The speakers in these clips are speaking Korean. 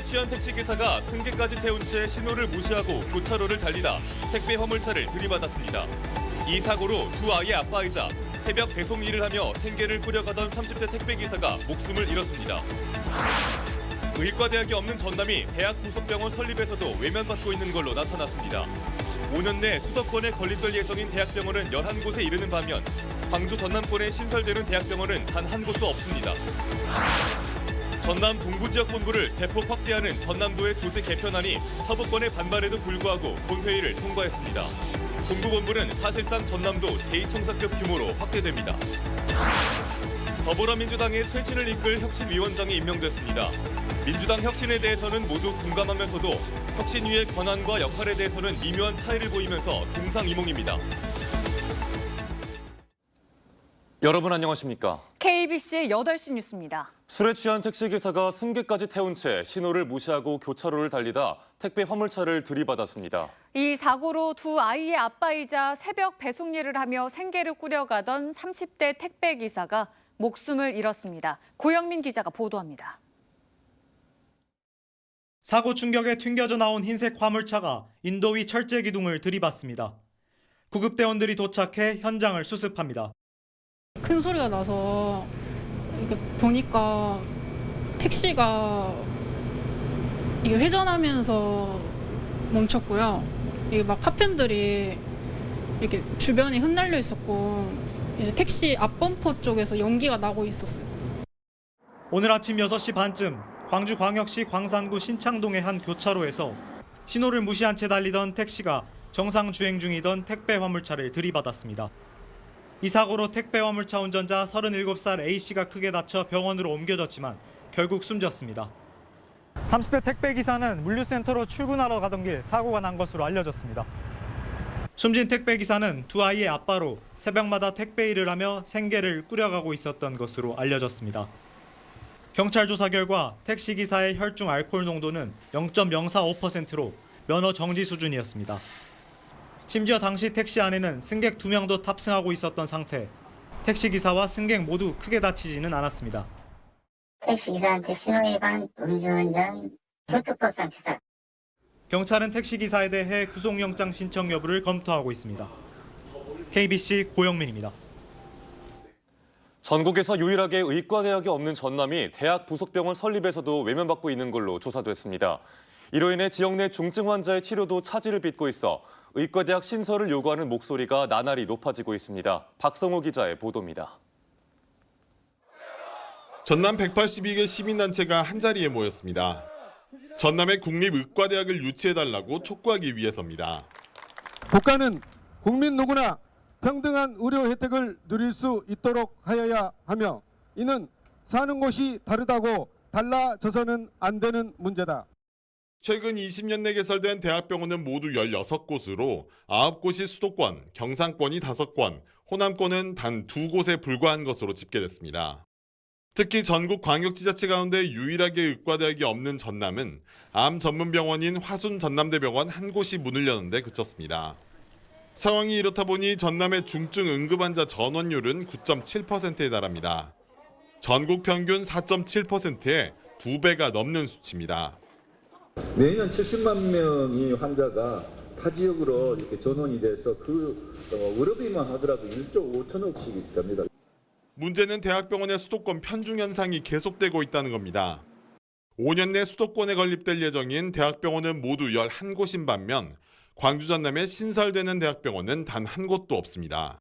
취한 택시기사가 승객까지 태운 채 신호를 무시하고 교차로를 달리다 택배 화물차를 들이받았습니다. 이 사고로 두 아이의 아빠이자 새벽 배송 일을 하며 생계를 꾸려가던 30대 택배기사가 목숨을 잃었습니다. 의과대학이 없는 전남이 대학 부속병원 설립에서도 외면받고 있는 걸로 나타났습니다. 5년 내 수도권에 건립될 예정인 대학병원은 11곳에 이르는 반면 광주 전남권에 신설되는 대학병원은 단 한 곳도 없습니다. 전남 동부지역 본부를 대폭 확대하는 전남도의 조직 개편안이 서부권의 반발에도 불구하고 본회의를 통과했습니다. 동부본부는 사실상 전남도 제2청사급 규모로 확대됩니다. 더불어민주당의 쇄신을 이끌 혁신위원장이 임명됐습니다. 민주당 혁신에 대해서는 모두 공감하면서도 혁신위의 권한과 역할에 대해서는 미묘한 차이를 보이면서 동상이몽입니다. 여러분 안녕하십니까? KBC 8시 뉴스입니다. 술에 취한 택시기사가 승객까지 태운 채 신호를 무시하고 교차로를 달리다 택배 화물차를 들이받았습니다. 이 사고로 두 아이의 아빠이자 새벽 배송 일을 하며 생계를 꾸려가던 30대 택배기사가 목숨을 잃었습니다. 고영민 기자가 보도합니다. 사고 충격에 튕겨져 나온 흰색 화물차가 인도 위 철제 기둥을 들이받습니다. 구급대원들이 도착해 현장을 수습합니다. 큰 소리가 나서 보니까 택시가 이게 회전하면서 멈췄고요. 이게 막 파편들이 이렇게 주변에 흩날려 있었고 이제 택시 앞범퍼 쪽에서 연기가 나고 있었어요. 오늘 아침 6시 반쯤 광주광역시 광산구 신창동의 한 교차로에서 신호를 무시한 채 달리던 택시가 정상 주행 중이던 택배 화물차를 들이받았습니다. 이 사고로 택배 화물차 운전자 37살 A씨가 크게 다쳐 병원으로 옮겨졌지만 결국 숨졌습니다. 30대 택배기사는 물류센터로 출근하러 가던 길 사고가 난 것으로 알려졌습니다. 숨진 택배기사는 두 아이의 아빠로 새벽마다 택배 일을 하며 생계를 꾸려가고 있었던 것으로 알려졌습니다. 경찰 조사 결과 택시기사의 혈중 알코올 농도는 0.045%로 면허 정지 수준이었습니다. 심지어 당시 택시 안에는 승객 2명도 탑승하고 있었던 상태. 택시기사와 승객 모두 크게 다치지는 않았습니다. 택시기사한테 신호위반, 음주운전, 교통법상 치사. 경찰은 택시기사에 대해 구속영장 신청 여부를 검토하고 있습니다. KBC 고영민입니다. 전국에서 유일하게 의과대학이 없는 전남이 대학 부속병원 설립에서도 외면받고 있는 걸로 조사됐습니다. 이로 인해 지역 내 중증 환자의 치료도 차질을 빚고 있어 의과대학 신설을 요구하는 목소리가 나날이 높아지고 있습니다. 박성호 기자의 보도입니다. 전남 182개 시민단체가 한자리에 모였습니다. 전남의 국립의과대학을 유치해달라고 촉구하기 위해서입니다. 국가는 국민 누구나 평등한 의료 혜택을 누릴 수 있도록 하여야 하며 이는 사는 곳이 다르다고 달라져서는 안 되는 문제다. 최근 20년 내 개설된 대학병원은 모두 16곳으로 9곳이 수도권, 경상권이 5건, 호남권은 단 2곳에 불과한 것으로 집계됐습니다. 특히 전국 광역지자체 가운데 유일하게 의과대학이 없는 전남은 암 전문병원인 화순전남대병원 한 곳이 문을 여는데 그쳤습니다. 상황이 이렇다 보니 전남의 중증 응급환자 전원율은 9.7%에 달합니다. 전국 평균 4.7%에 2배가 넘는 수치입니다. 매년 70만 명이 환자가 타 지역으로 이렇게 전원이 돼서 의료비만 하더라도 1조 5천억씩이 됩니다. 문제는 대학병원의 수도권 편중 현상이 계속되고 있다는 겁니다. 5년 내 수도권에 건립될 예정인 대학병원은 모두 11곳인 반면 광주 전남에 신설되는 대학병원은 단 한 곳도 없습니다.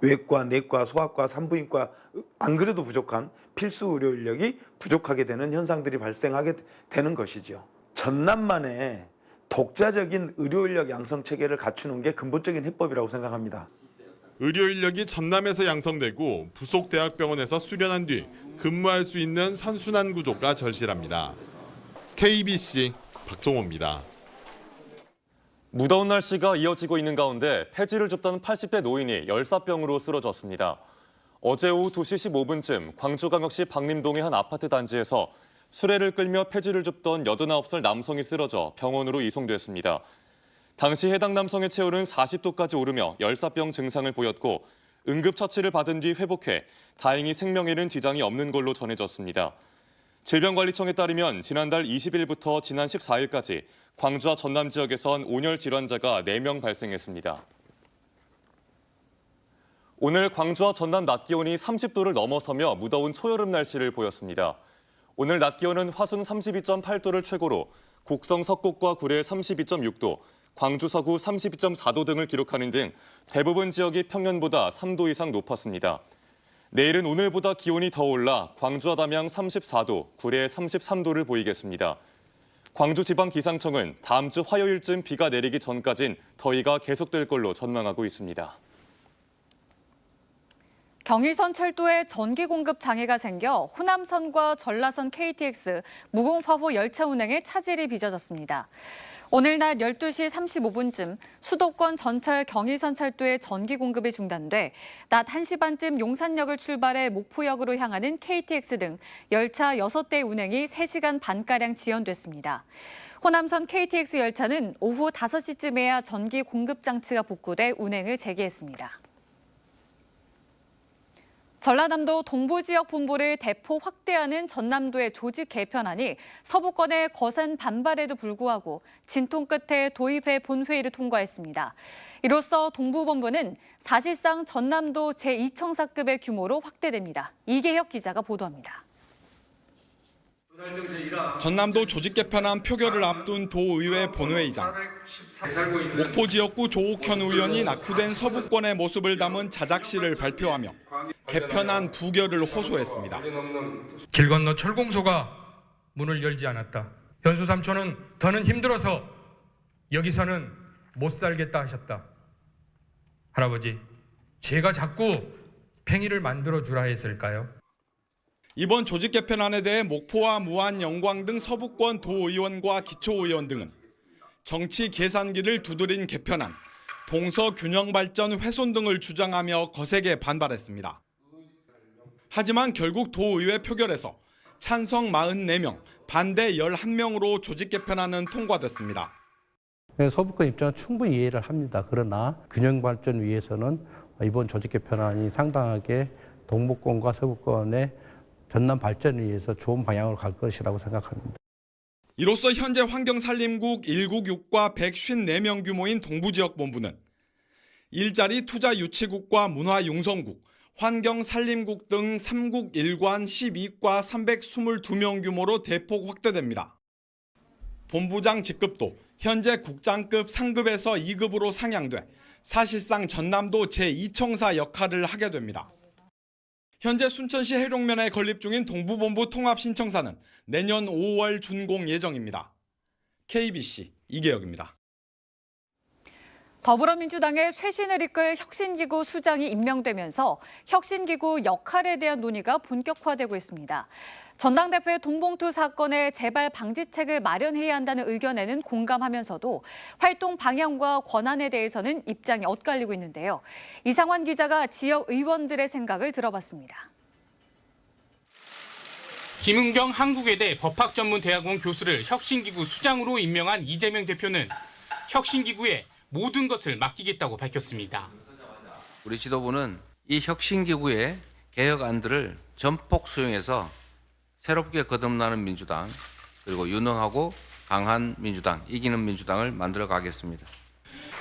외과, 내과, 소아과, 산부인과 안 그래도 부족한 필수 의료 인력이 부족하게 되는 현상들이 발생하게 되는 것이죠. 전남만의 독자적인 의료 인력 양성 체계를 갖추는 게 근본적인 해법이라고 생각합니다. 의료 인력이 전남에서 양성되고 부속 대학병원에서 수련한 뒤 근무할 수 있는 선순환 구조가 절실합니다. KBC 박성호입니다. 무더운 날씨가 이어지고 있는 가운데 폐지를 줍던 80대 노인이 열사병으로 쓰러졌습니다. 어제 오후 2시 15분쯤 광주광역시 박림동의 한 아파트 단지에서 수레를 끌며 폐지를 줍던 89살 남성이 쓰러져 병원으로 이송됐습니다. 당시 해당 남성의 체온은 40도까지 오르며 열사병 증상을 보였고 응급처치를 받은 뒤 회복해 다행히 생명에는 지장이 없는 걸로 전해졌습니다. 질병관리청에 따르면 지난달 20일부터 지난 14일까지 광주와 전남 지역에선 온열 질환자가 4명 발생했습니다. 오늘 광주와 전남 낮 기온이 30도를 넘어서며 무더운 초여름 날씨를 보였습니다. 오늘 낮 기온은 화순 32.8도를 최고로 곡성 석곡과 구례 32.6도, 광주 서구 32.4도 등을 기록하는 등 대부분 지역이 평년보다 3도 이상 높았습니다. 내일은 오늘보다 기온이 더 올라 광주와 담양 34도, 구례 33도를 보이겠습니다. 광주지방기상청은 다음 주 화요일쯤 비가 내리기 전까진 더위가 계속될 걸로 전망하고 있습니다. 경의선 철도에 전기 공급 장애가 생겨 호남선과 전라선 KTX 무공파호 열차 운행에 차질이 빚어졌습니다. 오늘 낮 12시 35분쯤 수도권 전철 경의선 철도의 전기 공급이 중단돼 낮 1시 반쯤 용산역을 출발해 목포역으로 향하는 KTX 등 열차 6대 운행이 3시간 반가량 지연됐습니다. 호남선 KTX 열차는 오후 5시쯤에야 전기 공급 장치가 복구돼 운행을 재개했습니다. 전라남도 동부지역 본부를 대폭 확대하는 전남도의 조직 개편안이 서부권의 거센 반발에도 불구하고 진통 끝에 도입해 본회의를 통과했습니다. 이로써 동부본부는 사실상 전남도 제2청사급의 규모로 확대됩니다. 이계혁 기자가 보도합니다. 전남도 조직 개편안 표결을 앞둔 도의회 본회의장. 목포 지역구 조옥현 의원이 낙후된 서부권의 모습을 담은 자작시를 발표하며 개편안 부결을 호소했습니다. 길 건너 철공소가 문을 열지 않았다. 현수 삼촌은 더는 힘들어서 여기서는 못 살겠다 하셨다. 할아버지, 제가 자꾸 팽이를 만들어 주라 했을까요? 이번 조직 개편안에 대해 목포와 무안, 영광 등 서부권 도의원과 기초의원 등은 정치 계산기를 두드린 개편안, 동서 균형 발전 훼손 등을 주장하며 거세게 반발했습니다. 하지만 결국 도의회 표결에서 찬성 44명, 반대 11명으로 조직 개편안은 통과됐습니다. 서부권 입장은 충분히 이해를 합니다. 그러나 균형 발전 위해서는 이번 조직 개편안이 상당하게 동부권과 서부권의 전남 발전을 위해서 좋은 방향으로 갈 것이라고 생각합니다. 이로써 현재 환경산림국 1국육과 154명 규모인 동부지역본부는 일자리 투자유치국과 문화융성국, 환경산림국 등 3국 1관 12과 322명 규모로 대폭 확대됩니다. 본부장 직급도 현재 국장급 상급에서 2급으로 상향돼 사실상 전남도 제2청사 역할을 하게 됩니다. 현재 순천시 해룡면에 건립 중인 동부본부 통합신청사는 내년 5월 준공 예정입니다. KBC 이계혁입니다. 더불어민주당의 쇄신을 이끌 혁신기구 수장이 임명되면서 혁신기구 역할에 대한 논의가 본격화되고 있습니다. 전당대회 돈봉투 사건의 재발 방지책을 마련해야 한다는 의견에는 공감하면서도 활동 방향과 권한에 대해서는 입장이 엇갈리고 있는데요. 이상환 기자가 지역 의원들의 생각을 들어봤습니다. 김은경 한국외대 법학전문대학원 교수를 혁신기구 수장으로 임명한 이재명 대표는 혁신기구에 모든 것을 맡기겠다고 밝혔습니다. 우리 지도부는 이 혁신기구의 개혁안들을 전폭 수용해서 새롭게 거듭나는 민주당, 그리고 유능하고 강한 민주당, 이기는 민주당을 만들어 가겠습니다.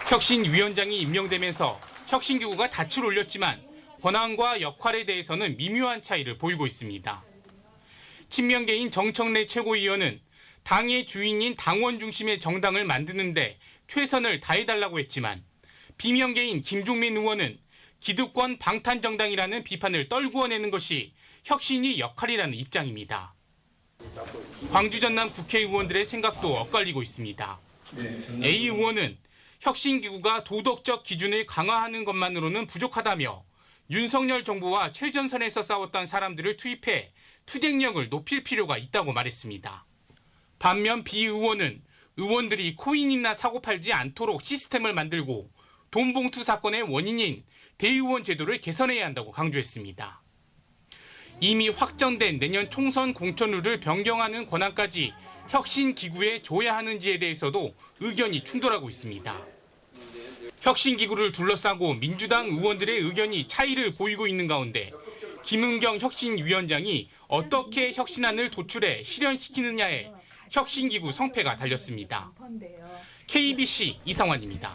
혁신위원장이 임명되면서 혁신기구가 닻을 올렸지만 권한과 역할에 대해서는 미묘한 차이를 보이고 있습니다. 친명계인 정청래 최고위원은 당의 주인인 당원 중심의 정당을 만드는데 최선을 다해달라고 했지만 비명계인 김종민 의원은 기득권 방탄정당이라는 비판을 떨구어내는 것이 혁신이 역할이라는 입장입니다. 광주 전남 국회의원들의 생각도 엇갈리고 있습니다. A 의원은 혁신기구가 도덕적 기준을 강화하는 것만으로는 부족하다며 윤석열 정부와 최전선에서 싸웠던 사람들을 투입해 투쟁력을 높일 필요가 있다고 말했습니다. 반면 B 의원은 의원들이 코인이나 사고 팔지 않도록 시스템을 만들고 돈봉투 사건의 원인인 대의원 제도를 개선해야 한다고 강조했습니다. 이미 확정된 내년 총선 공천룰을 변경하는 권한까지 혁신기구에 줘야 하는지에 대해서도 의견이 충돌하고 있습니다. 혁신기구를 둘러싸고 민주당 의원들의 의견이 차이를 보이고 있는 가운데 김은경 혁신위원장이 어떻게 혁신안을 도출해 실현시키느냐에 혁신기구 성패가 달렸습니다. KBC 이상환입니다.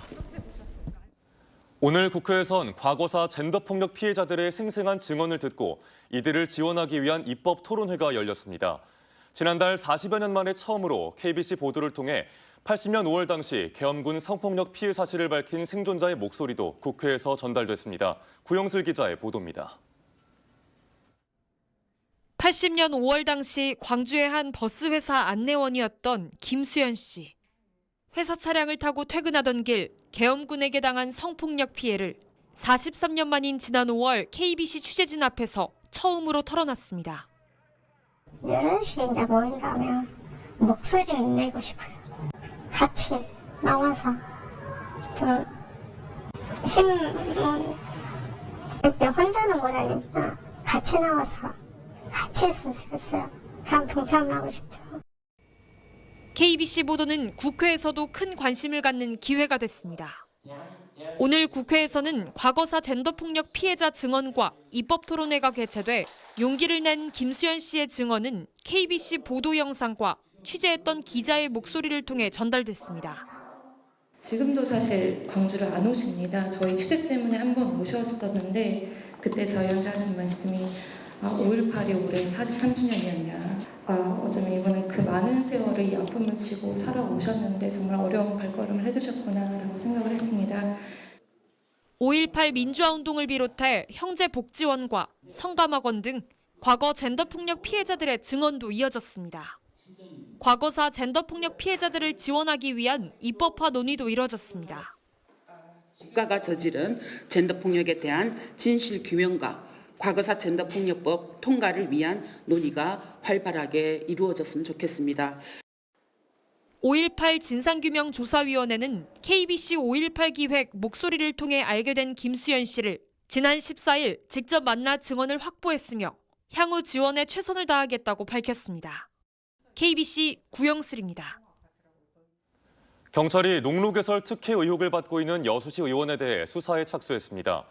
오늘 국회에선 과거사 젠더폭력 피해자들의 생생한 증언을 듣고 이들을 지원하기 위한 입법 토론회가 열렸습니다. 지난달 40여 년 만에 처음으로 KBC 보도를 통해 80년 5월 당시 계엄군 성폭력 피해 사실을 밝힌 생존자의 목소리도 국회에서 전달됐습니다. 구영슬 기자의 보도입니다. 80년 5월 당시 광주의 한 버스 회사 안내원이었던 김수연 씨. 회사 차량을 타고 퇴근하던 길 계엄군에게 당한 성폭력 피해를 43년 만인 지난 5월 KBC 취재진 앞에서 처음으로 털어놨습니다. 11시에 이제 모인다면 목소리를 내고 싶어요. 같이 나와서 좀 혼자는 못하니까 같이 나와서 같이 했으면 좋겠어요. 한 동참하고 싶죠. KBC 보도는 국회에서도 큰 관심을 갖는 기회가 됐습니다. 오늘 국회에서는 과거사 젠더폭력 피해자 증언과 입법 토론회가 개최돼 용기를 낸 김수연 씨의 증언은 KBC 보도 영상과 취재했던 기자의 목소리를 통해 전달됐습니다. 지금도 사실 광주를 안 오십니다. 저희 취재 때문에 한번 오셨었는데 그때 저희한테 하신 말씀이 5.18이 올해 43주년이었냐. 어쩌면 이번에 그 많은 세월을 이 아픔을 지고 살아오셨는데 정말 어려운 발걸음을 해주셨구나라고 생각을 했습니다. 5.18 민주화운동을 비롯해 형제복지원과 성감학원 등 과거 젠더폭력 피해자들의 증언도 이어졌습니다. 과거사 젠더폭력 피해자들을 지원하기 위한 입법화 논의도 이뤄졌습니다. 국가가 저지른 젠더폭력에 대한 진실 규명과 과거사 젠더폭력법 통과를 위한 논의가 활발하게 이루어졌으면 좋겠습니다. 5.18 진상규명조사위원회는 KBC 5.18 기획 목소리를 통해 알게 된 김수연 씨를 지난 14일 직접 만나 증언을 확보했으며 향후 지원에 최선을 다하겠다고 밝혔습니다. KBC 구영슬입니다. 경찰이 농로개설 특혜 의혹을 받고 있는 여수시 의원에 대해 수사에 착수했습니다.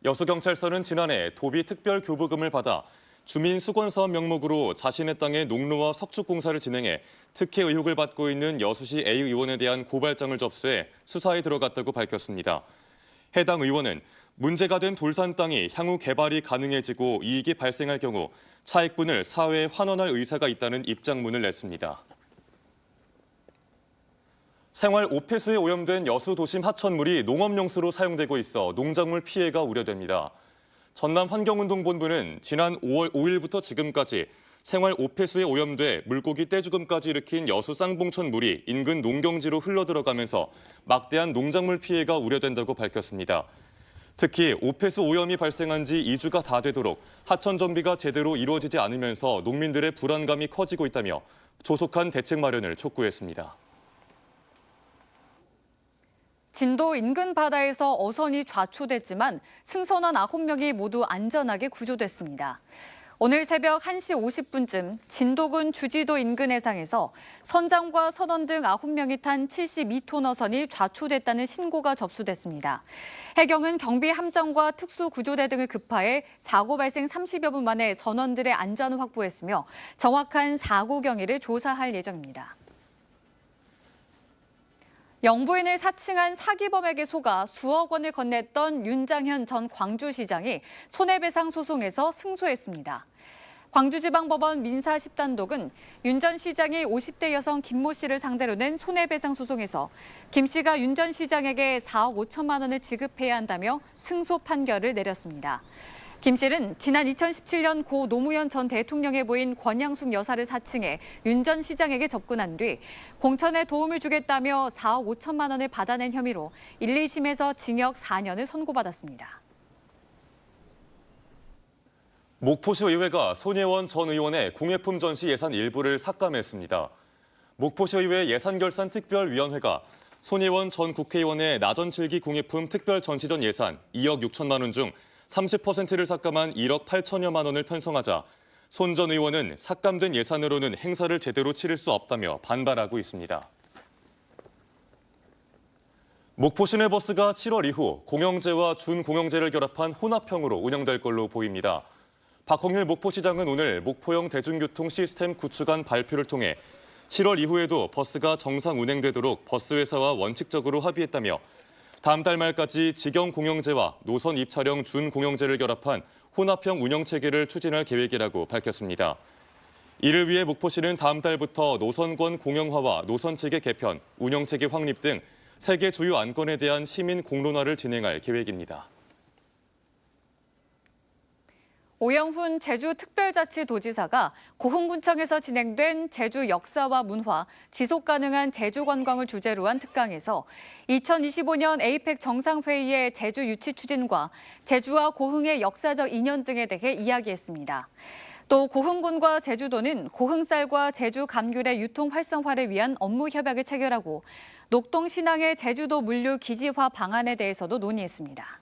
여수경찰서는 지난해 도비 특별교부금을 받아 주민수건사업 명목으로 자신의 땅에 농로와 석축공사를 진행해 특혜 의혹을 받고 있는 여수시 A 의원에 대한 고발장을 접수해 수사에 들어갔다고 밝혔습니다. 해당 의원은 문제가 된 돌산 땅이 향후 개발이 가능해지고 이익이 발생할 경우 차익분을 사회에 환원할 의사가 있다는 입장문을 냈습니다. 생활 오폐수에 오염된 여수 도심 하천물이 농업용수로 사용되고 있어 농작물 피해가 우려됩니다. 전남환경운동본부는 지난 5월 5일부터 지금까지 생활 오폐수에 오염돼 물고기 떼죽음까지 일으킨 여수 쌍봉천 물이 인근 농경지로 흘러들어가면서 막대한 농작물 피해가 우려된다고 밝혔습니다. 특히 오폐수 오염이 발생한 지 2주가 다 되도록 하천 정비가 제대로 이루어지지 않으면서 농민들의 불안감이 커지고 있다며 조속한 대책 마련을 촉구했습니다. 진도 인근 바다에서 어선이 좌초됐지만 승선원 9명이 모두 안전하게 구조됐습니다. 오늘 새벽 1시 50분쯤 진도군 주지도 인근 해상에서 선장과 선원 등 9명이 탄 72톤 어선이 좌초됐다는 신고가 접수됐습니다. 해경은 경비 함정과 특수구조대 등을 급파해 사고 발생 30여 분 만에 선원들의 안전을 확보했으며 정확한 사고 경위를 조사할 예정입니다. 영부인을 사칭한 사기범에게 속아 수억 원을 건넸던 윤장현 전 광주시장이 손해배상 소송에서 승소했습니다. 광주지방법원 민사 10단독은 윤 전 시장이 50대 여성 김모 씨를 상대로 낸 손해배상 소송에서 김 씨가 윤 전 시장에게 4억 5천만 원을 지급해야 한다며 승소 판결을 내렸습니다. 김 씨는 지난 2017년 고 노무현 전 대통령의 부인 권양숙 여사를 사칭해 윤 전 시장에게 접근한 뒤 공천에 도움을 주겠다며 4억 5천만 원을 받아낸 혐의로 1, 2심에서 징역 4년을 선고받았습니다. 목포시 의회가 손예원 전 의원의 공예품 전시 예산 일부를 삭감했습니다. 목포시 의회 예산결산특별위원회가 손예원 전 국회의원의 나전칠기 공예품 특별 전시전 예산 2억 6천만 원 중 30%를 삭감한 1억 8천여만 원을 편성하자 손 전 의원은 삭감된 예산으로는 행사를 제대로 치를 수 없다며 반발하고 있습니다. 목포 시내버스가 7월 이후 공영제와 준공영제를 결합한 혼합형으로 운영될 걸로 보입니다. 박홍일 목포시장은 오늘 목포형 대중교통 시스템 구축안 발표를 통해 7월 이후에도 버스가 정상 운행되도록 버스회사와 원칙적으로 합의했다며 다음 달 말까지 직영 공영제와 노선 입차량 준공영제를 결합한 혼합형 운영체계를 추진할 계획이라고 밝혔습니다. 이를 위해 목포시는 다음 달부터 노선권 공영화와 노선체계 개편, 운영체계 확립 등 3개 주요 안건에 대한 시민 공론화를 진행할 계획입니다. 오영훈 제주특별자치도지사가 고흥군청에서 진행된 제주 역사와 문화, 지속가능한 제주관광을 주제로 한 특강에서 2025년 에이펙 정상회의의 제주 유치 추진과 제주와 고흥의 역사적 인연 등에 대해 이야기했습니다. 또 고흥군과 제주도는 고흥쌀과 제주 감귤의 유통 활성화를 위한 업무 협약을 체결하고 녹동신항의 제주도 물류 기지화 방안에 대해서도 논의했습니다.